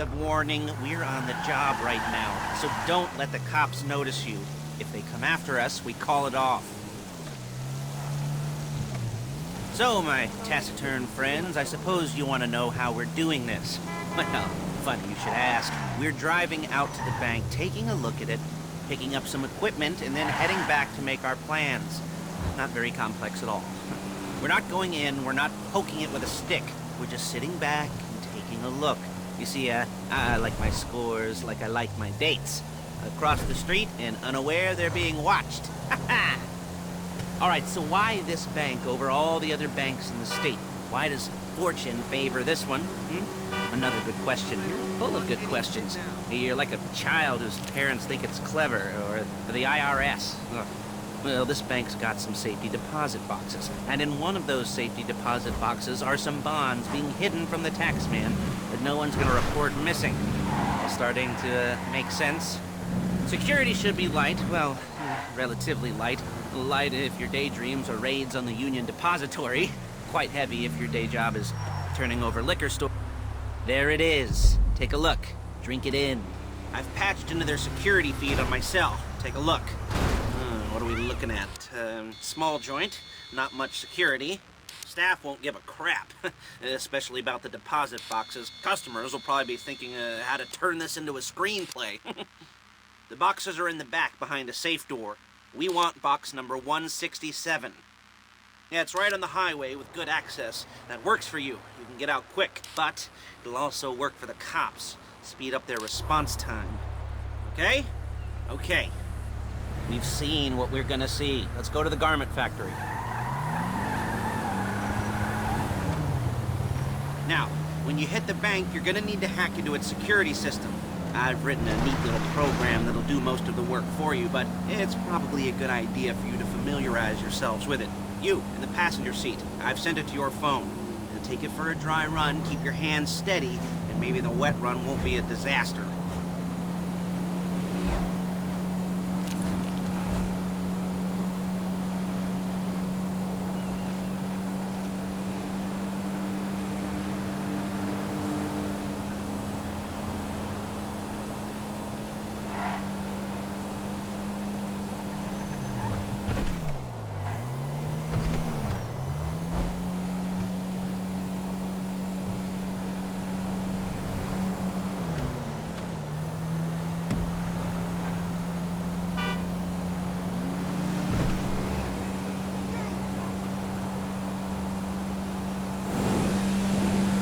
of warning, we're on the job right now, so don't let the cops notice you. If they come after us, we call it off. So, my taciturn friends, I suppose you want to know how we're doing this. Well, funny you should ask. We're driving out to the bank, taking a look at it, picking up some equipment, and then heading back to make our plans. Not very complex at all. We're not going in, we're not poking it with a stick. We're just sitting back and taking a look. You see, I like my scores like I like my dates. Across the street and unaware they're being watched. Ha ha! Alright, so why this bank over all the other banks in the state? Why does fortune favor this one? Another good question. Full of good questions. You're like a child whose parents think it's clever, or the IRS. Ugh. Well, this bank's got some safety deposit boxes, and in one of those safety deposit boxes are some bonds being hidden from the taxman that no one's gonna report missing. All starting to make sense? Security should be light, well, relatively light. Light if your daydreams are raids on the Union Depository. Quite heavy if your day job is turning over liquor store. There it is. Take a look. Drink it in. I've patched into their security feed on my cell. Take a look. What are we looking at? Small joint, not much security. Staff won't give a crap, especially about the deposit boxes. Customers will probably be thinking how to turn this into a screenplay. The boxes are in the back behind a safe door. We want box number 167. Yeah, it's right on the highway with good access. That works for you. You can get out quick, but it'll also work for the cops. Speed up their response time. Okay? Okay. We've seen what we're gonna see. Let's go to the garment factory. Now, when you hit the bank, you're gonna need to hack into its security system. I've written a neat little program that'll do most of the work for you, but it's probably a good idea for you to familiarize yourselves with it. You, in the passenger seat, I've sent it to your phone. And take it for a dry run, keep your hands steady, and maybe the wet run won't be a disaster.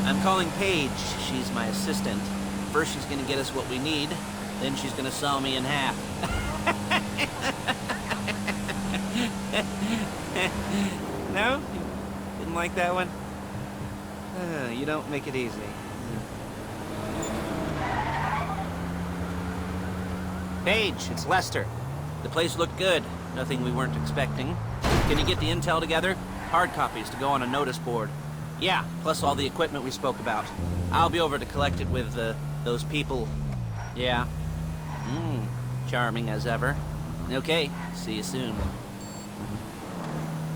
I'm calling Paige. She's my assistant. First she's gonna get us what we need, then she's gonna saw me in half. No? You didn't like that one? You don't make it easy. Paige, it's Lester. The place looked good. Nothing we weren't expecting. Can you get the intel together? Hard copies to go on a notice board. Yeah, plus all the equipment we spoke about. I'll be over to collect it with, those people. Yeah. Charming as ever. Okay, see you soon.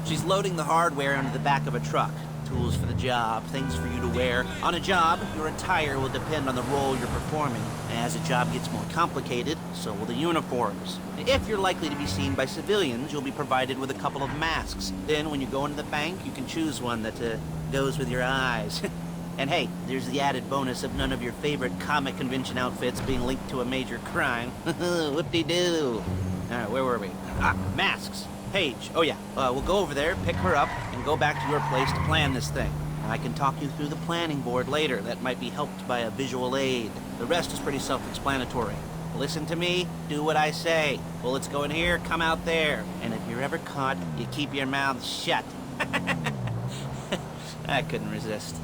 She's loading the hardware into the back of a truck. Tools for the job, things for you to wear. On a job, your attire will depend on the role you're performing. As a job gets more complicated, so will the uniforms. If you're likely to be seen by civilians, you'll be provided with a couple of masks. Then when you go into the bank, you can choose one that, goes with your eyes. And hey, there's the added bonus of none of your favorite comic convention outfits being linked to a major crime. Whoop-de-doo. Alright, where were we? Masks. Paige. Oh yeah, we'll go over there, pick her up, and go back to your place to plan this thing. I can talk you through the planning board later. That might be helped by a visual aid. The rest is pretty self-explanatory. Listen to me, do what I say. Bullets go in here, come out there. And if you're ever caught, you keep your mouth shut. I couldn't resist.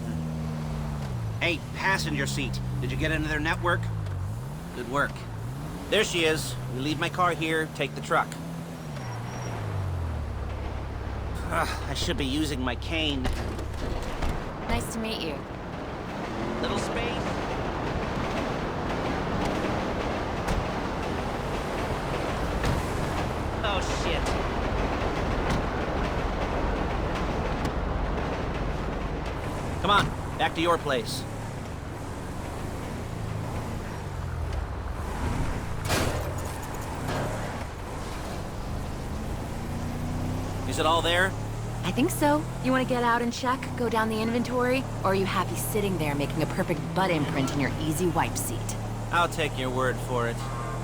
Hey, passenger seat. Did you get into their network? Good work. There she is. We leave my car here, take the truck. I should be using my cane. Nice to meet you. Little space. Oh, shit. Come on, back to your place. Is it all there? I think so. You want to get out and check, go down the inventory? Or are you happy sitting there making a perfect butt imprint in your easy wipe seat? I'll take your word for it.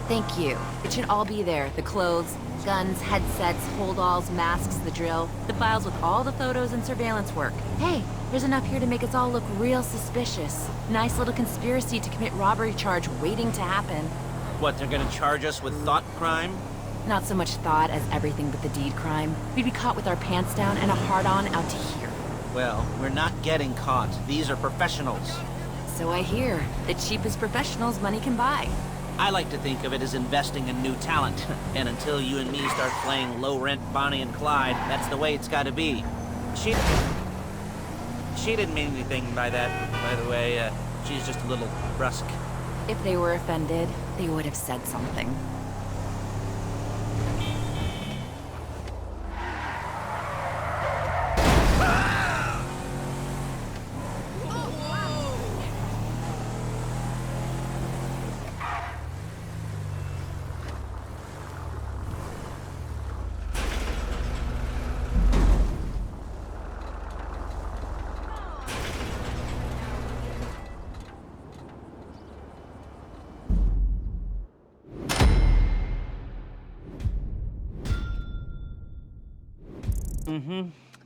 Thank you. It should all be there. The clothes, guns, headsets, holdalls, masks, the drill. The files with all the photos and surveillance work. Hey, there's enough here to make us all look real suspicious. Nice little conspiracy to commit robbery charge waiting to happen. What, they're gonna charge us with thought crime? Not so much thought as everything but the deed crime. We'd be caught with our pants down and a hard-on out to here. Well, we're not getting caught. These are professionals. So I hear. The cheapest professionals money can buy. I like to think of it as investing in new talent. And until you and me start playing low-rent Bonnie and Clyde, that's the way it's gotta be. She didn't mean anything by that, by the way. She's just a little brusque. If they were offended, they would have said something.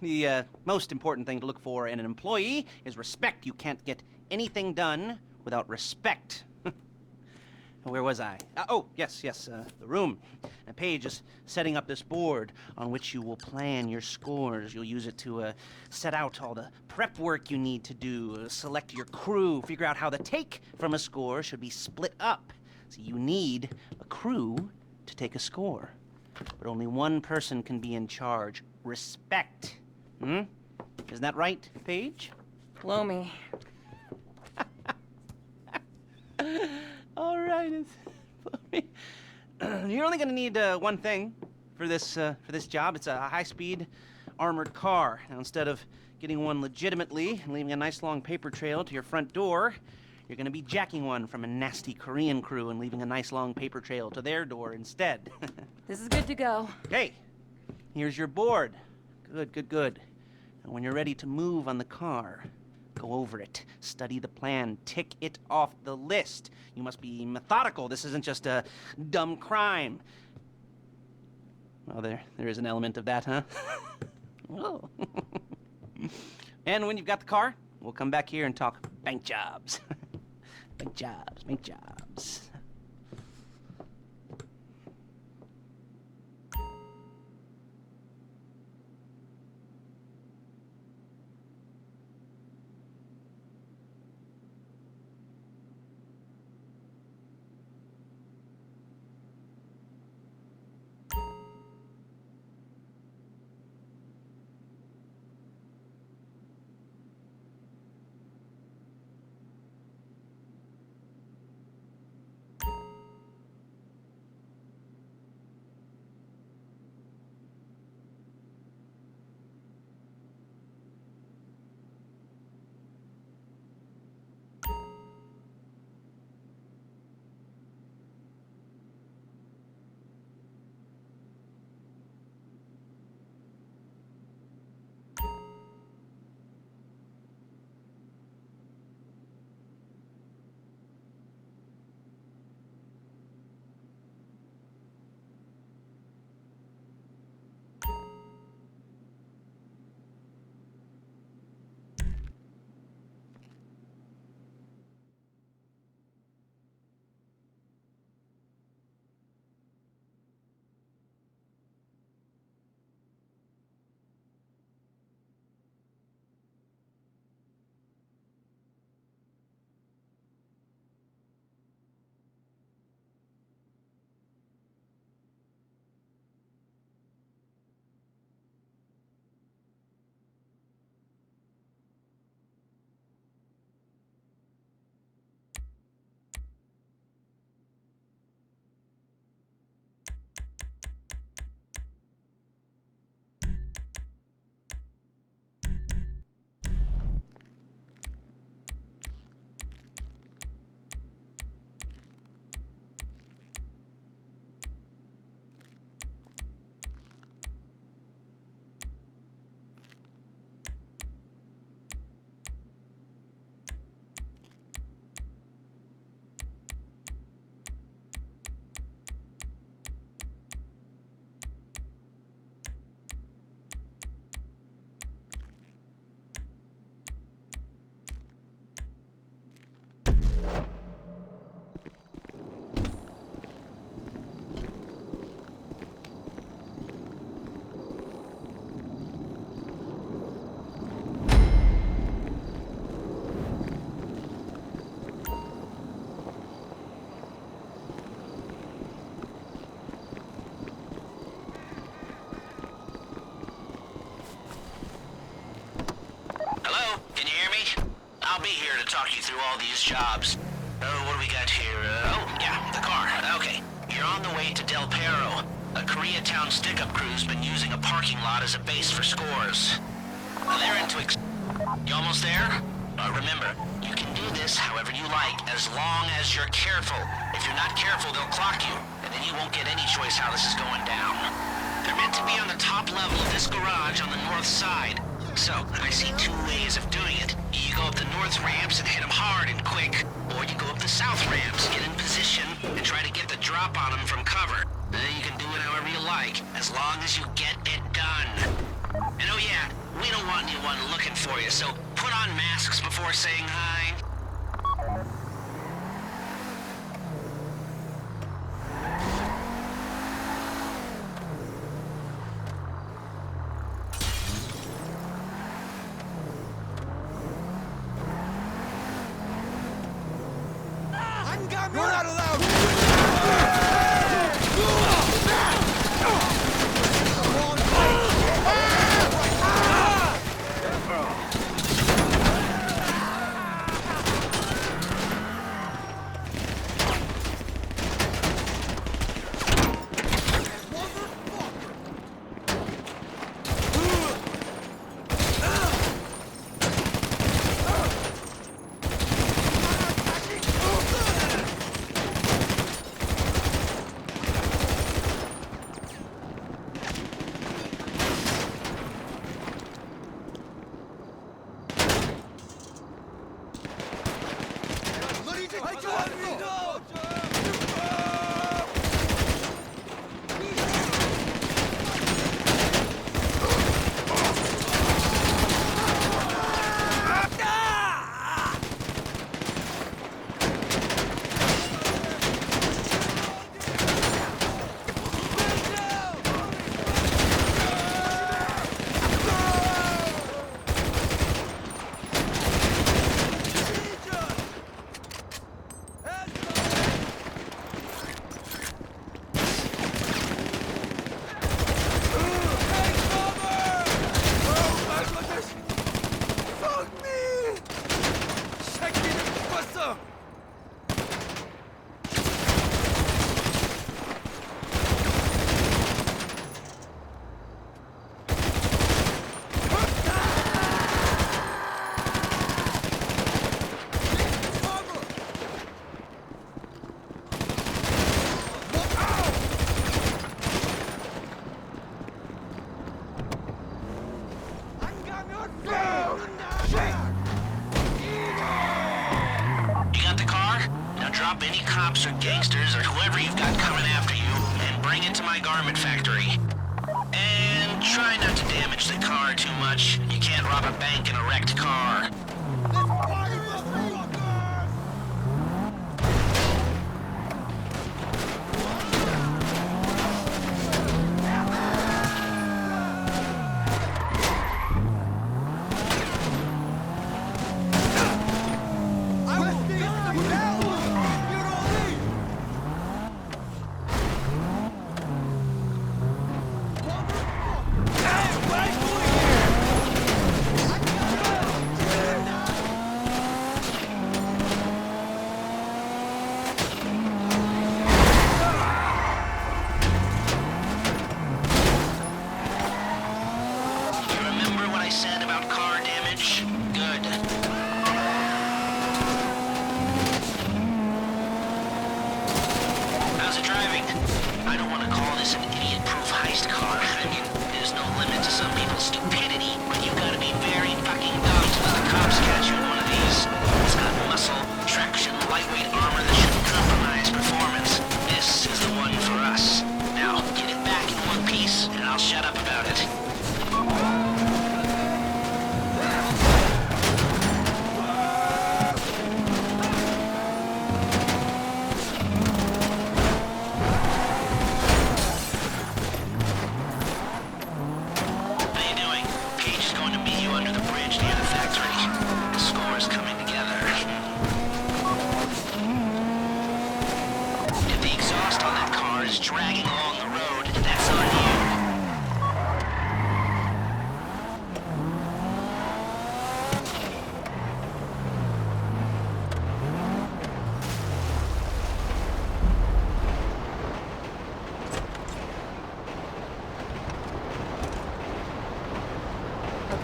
The most important thing to look for in an employee is respect. You can't get anything done without respect. Where was I? Yes, the room. And Paige is setting up this board on which you will plan your scores. You'll use it to set out all the prep work you need to do, select your crew, figure out how the take from a score should be split up. So you need a crew to take a score. But only one person can be in charge. Respect. Isn't that right, Paige? Blow me. All right. You're only gonna need one thing for this job. It's a high-speed armored car. Now, instead of getting one legitimately and leaving a nice long paper trail to your front door, you're gonna be jacking one from a nasty Korean crew and leaving a nice long paper trail to their door instead. This is good to go. Hey, here's your board. Good. And when you're ready to move on the car, go over it, study the plan, tick it off the list. You must be methodical. This isn't just a dumb crime. Well, there is an element of that, huh? Oh. And when you've got the car, we'll come back here and talk bank jobs. Bank jobs. talk you through all these jobs. Oh, what do we got here? Oh, yeah, the car. Okay. You're on the way to Del Perro. A Koreatown stick-up crew's been using a parking lot as a base for scores. They're into You almost there? Remember, you can do this however you like, as long as you're careful. If you're not careful, they'll clock you, and then you won't get any choice how this is going down. They're meant to be on the top level of this garage on the north side. So, I see two ways of doing it. You go up the north ramps and hit them hard and quick, or you go up the south ramps, get in position, and try to get the drop on them from cover. You can do it however you like, as long as you get it done. And oh yeah, we don't want anyone looking for you, so put on masks before saying hi. You're not allowed! Drop any cops or gangsters or whoever you've got coming after you and bring it to my garment factory. And try not to damage the car too much. You can't rob a bank in a wrecked car.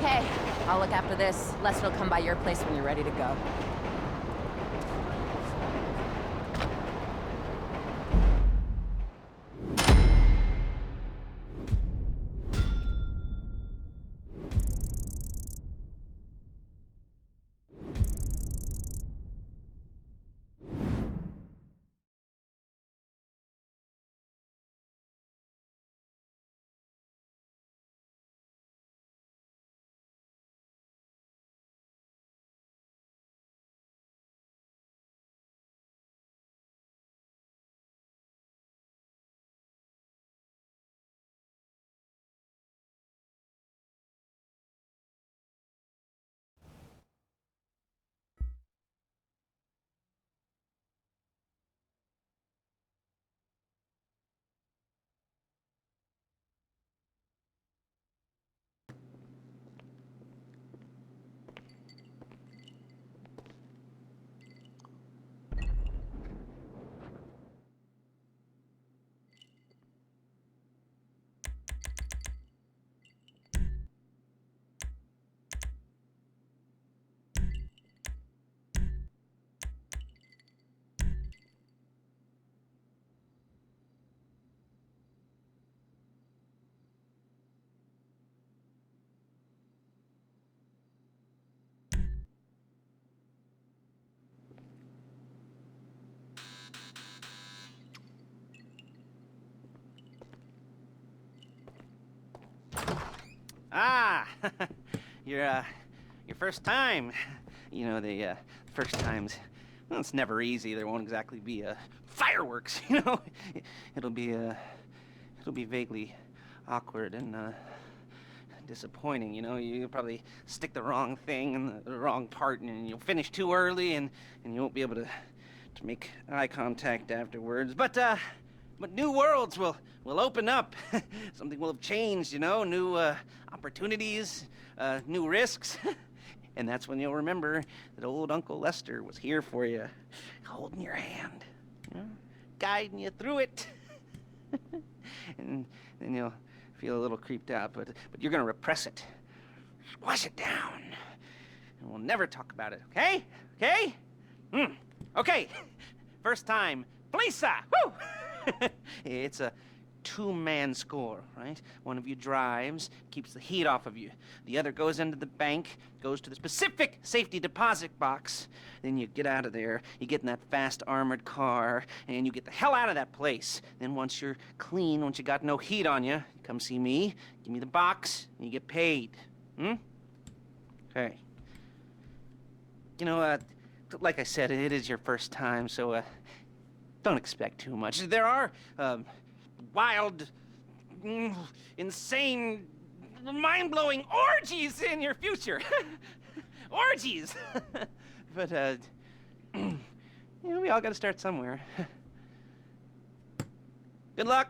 Okay, I'll look after this. Lester will come by your place when you're ready to go. Ah, your first time. You know, the first times, well, it's never easy. There won't exactly be fireworks, you know. It'll be vaguely awkward and disappointing, you know. You'll probably stick the wrong thing in the wrong part, and you'll finish too early, and you won't be able to make eye contact afterwards. But new worlds will open up. Something will have changed, you know. New opportunities, new risks. And that's when you'll remember that old Uncle Lester was here for you, holding your hand, you know, guiding you through it. And then you'll feel a little creeped out, but you're gonna repress it, squash it down, and we'll never talk about it. Okay? Okay? Okay. First time, Lisa. Woo! It's a two-man score, right? One of you drives, keeps the heat off of you. The other goes into the bank, goes to the specific safety deposit box. Then you get out of there, you get in that fast armored car, and you get the hell out of that place. Then once you're clean, once you got no heat on you, you come see me, give me the box, and you get paid. Okay. You know, like I said, it is your first time, so don't expect too much. There are wild, insane, mind-blowing orgies in your future. Orgies! But, you know, we all gotta start somewhere. Good luck!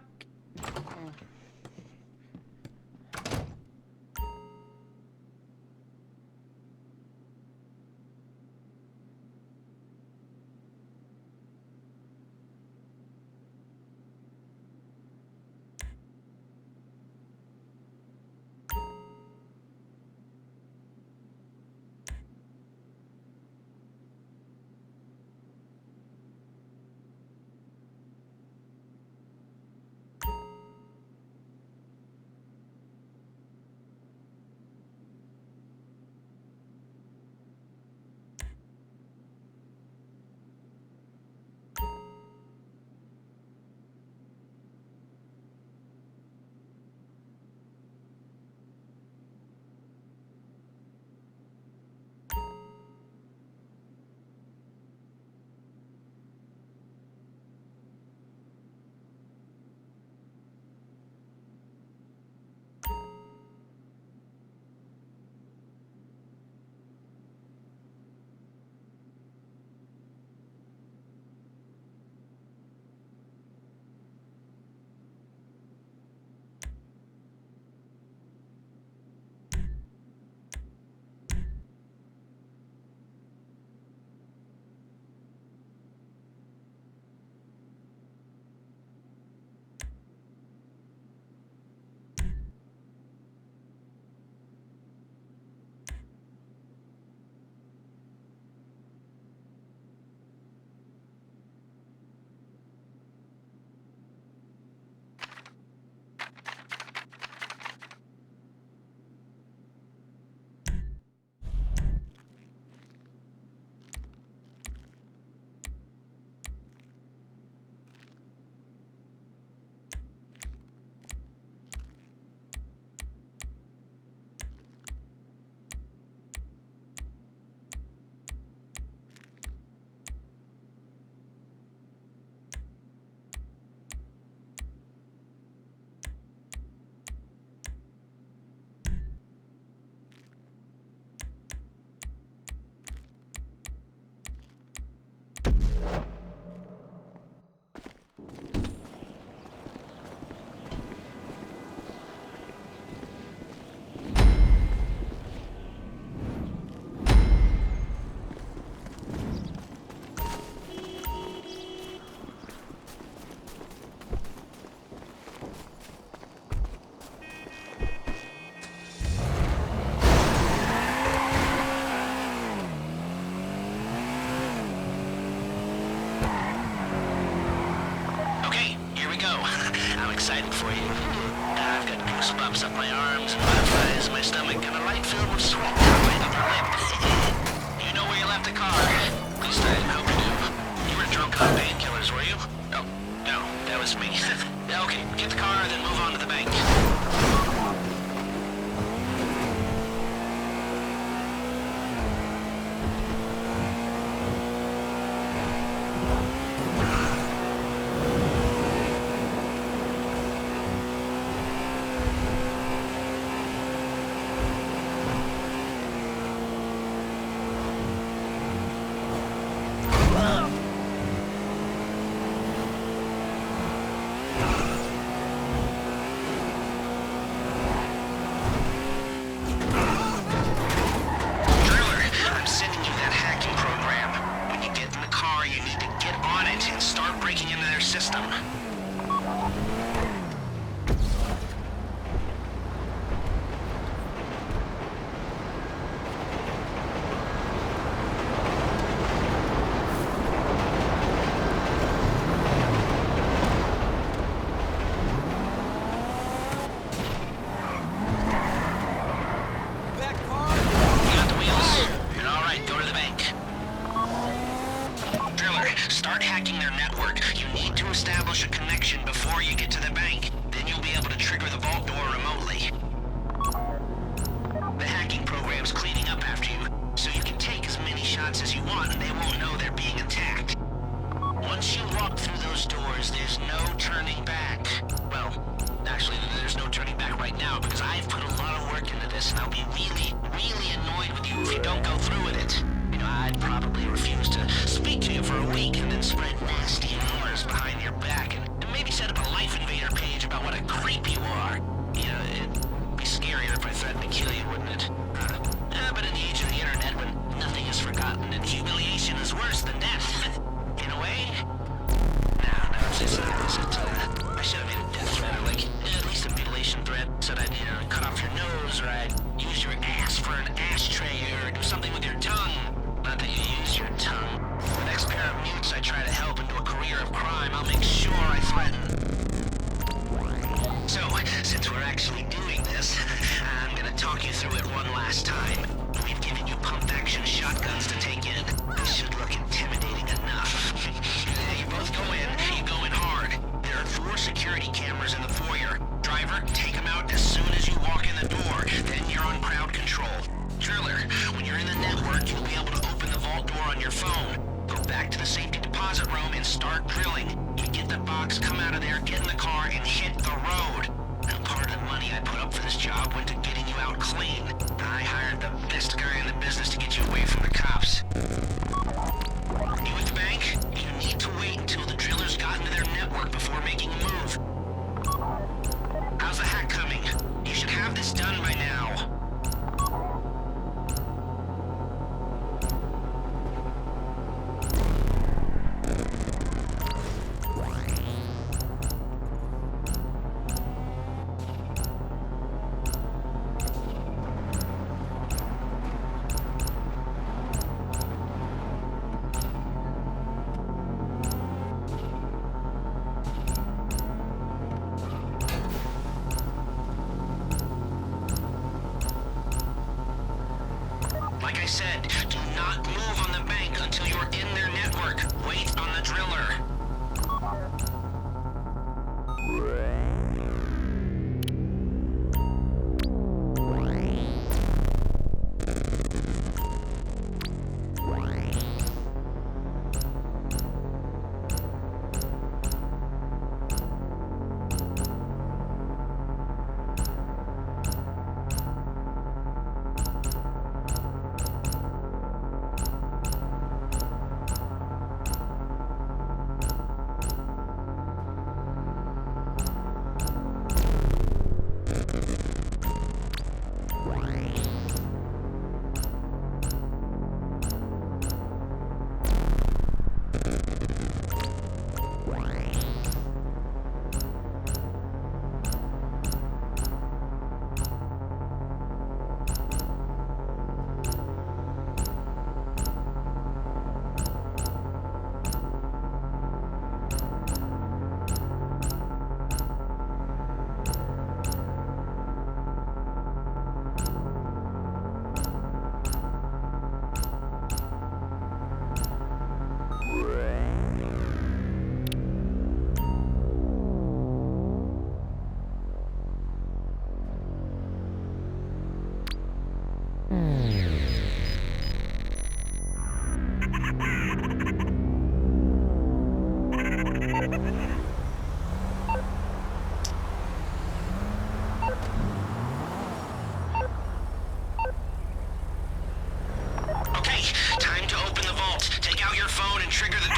excited for you. I've got goosebumps up my arms and butterflies in my stomach and a light film of sweat down my upper lip. You know where you left the car? At least I hope you do. You were drunk on painkillers, were you? Oh, no, that was me. Okay, get the car, then move on to the bank. System. That car? You got the wheels? You're all right. Go to the bank. Driller, start hacking their network. You need to establish a connection before you get to the bank. Then you'll be able to trigger the vault door remotely. The hacking program's cleaning up after you, so you can take as many shots as you want and they won't know they're being attacked. Once you walk through those doors, there's no turning back. Well, actually, there's no turning back right now because I've put a lot of work into this and I'll be really, really annoyed with you if you don't go through with it. You know, I'd probably refuse to speak to you for a week and then spread nasty rumors behind your back and maybe set up a Life Invader page about what a creep you are. You know, it'd be scarier if I threatened to kill you, wouldn't it? But in the age of the internet, when nothing is forgotten and humiliation is worse than death, in a way? No, it's I should have made a death threat, or like, at least a mutilation threat. Said I'd, cut off your nose, or I'd use your ass for an ashtray, or do something with your tongue. Not that you use your tongue. The next pair of mutes I try to help into a career of crime, I'll make sure I threaten. So, since we're actually doing this, I'm gonna talk you through it one last time. We've given you pump-action shotguns to take in. This should look intimidating enough. You both go in, you go in hard. There are 4 security cameras in the foyer. Driver, take them out as soon as you walk in the door. Then you're on crowd control. Driller, when you're in the network, you'll be able to open the vault door on your phone. Go back to the safety deposit room and start drilling. You get the box, come out of there, get in the car, and hit the road. Now, part of the money I put up for this job went to getting you out clean. I hired the best guy in the business to get you away from the cops. You at the bank? You need to wait until the drillers got into their network before making a move. How's the hack coming? You should have this done by now. Like I said, do not move on the bank until you're in their network. Wait on the driller. Okay, time to open the vault. Take out your phone and trigger the door.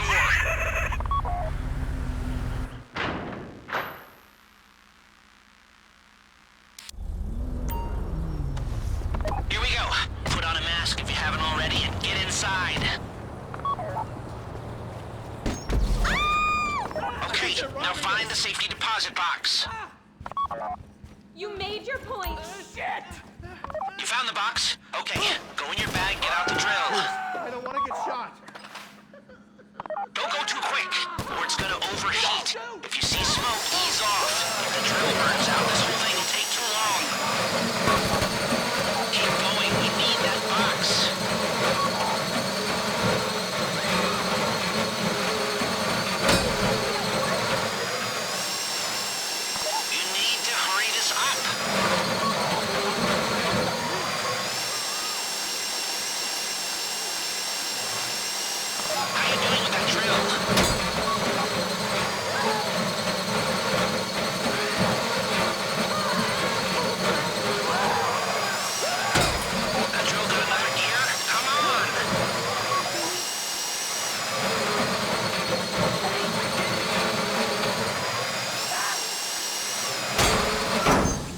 Here we go. Put on a mask if you haven't already and get inside. Okay, now find the safety deposit box. You made your point. Shit! You found the box? Okay, go in your bag, get out the drill. I don't want to get shot. Don't go too quick, or it's gonna overheat. If you see smoke, ease off. If the drill burns out, this whole thing will take too long. Keep going, we need that box. You need to hurry this up. How you doing with that drill? That drill got another gear? Come on!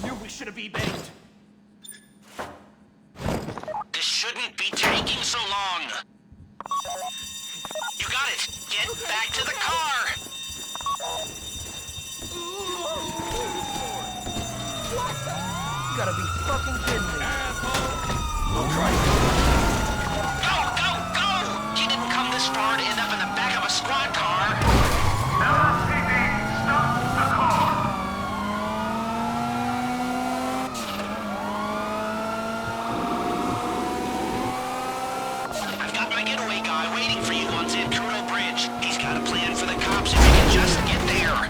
Knew we should have banged. This shouldn't be taking so long. You got it. Get back to the car. You gotta be fucking kidding me. Go, go, go! You didn't come this far to end up in the back of a squad car. I've got my getaway guy waiting for you on Zancudo Bridge. He's got a plan for the cops if you can just get there.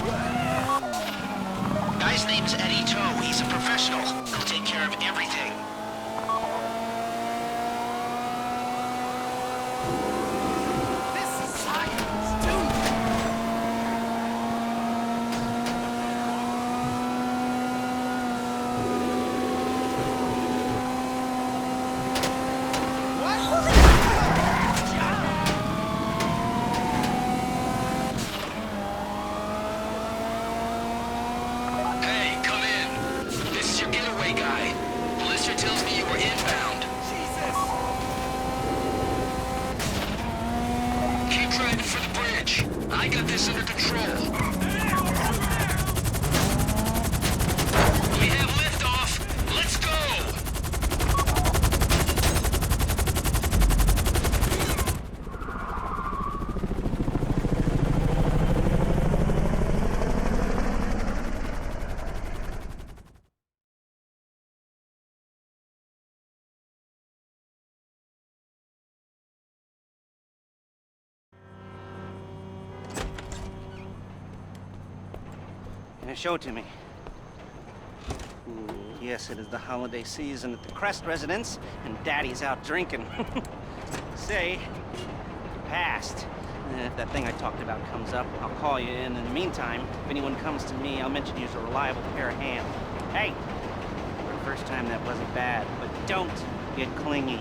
Guy's name's Eddie Toe. He's a professional. He'll take care of everything. This is science, dude. Hey, come in. This is your getaway guy. Melissa tells me you were inbound. Jesus. Keep driving for the bridge. I got this under control. We have liftoff. Let's go. Now show it to me. Yes, it is the holiday season at the Crest residence, and Daddy's out drinking. Say, you passed. And if that thing I talked about comes up, I'll call you in. In the meantime, if anyone comes to me, I'll mention you as a reliable pair of hands. Hey, for the first time that wasn't bad, but don't get clingy.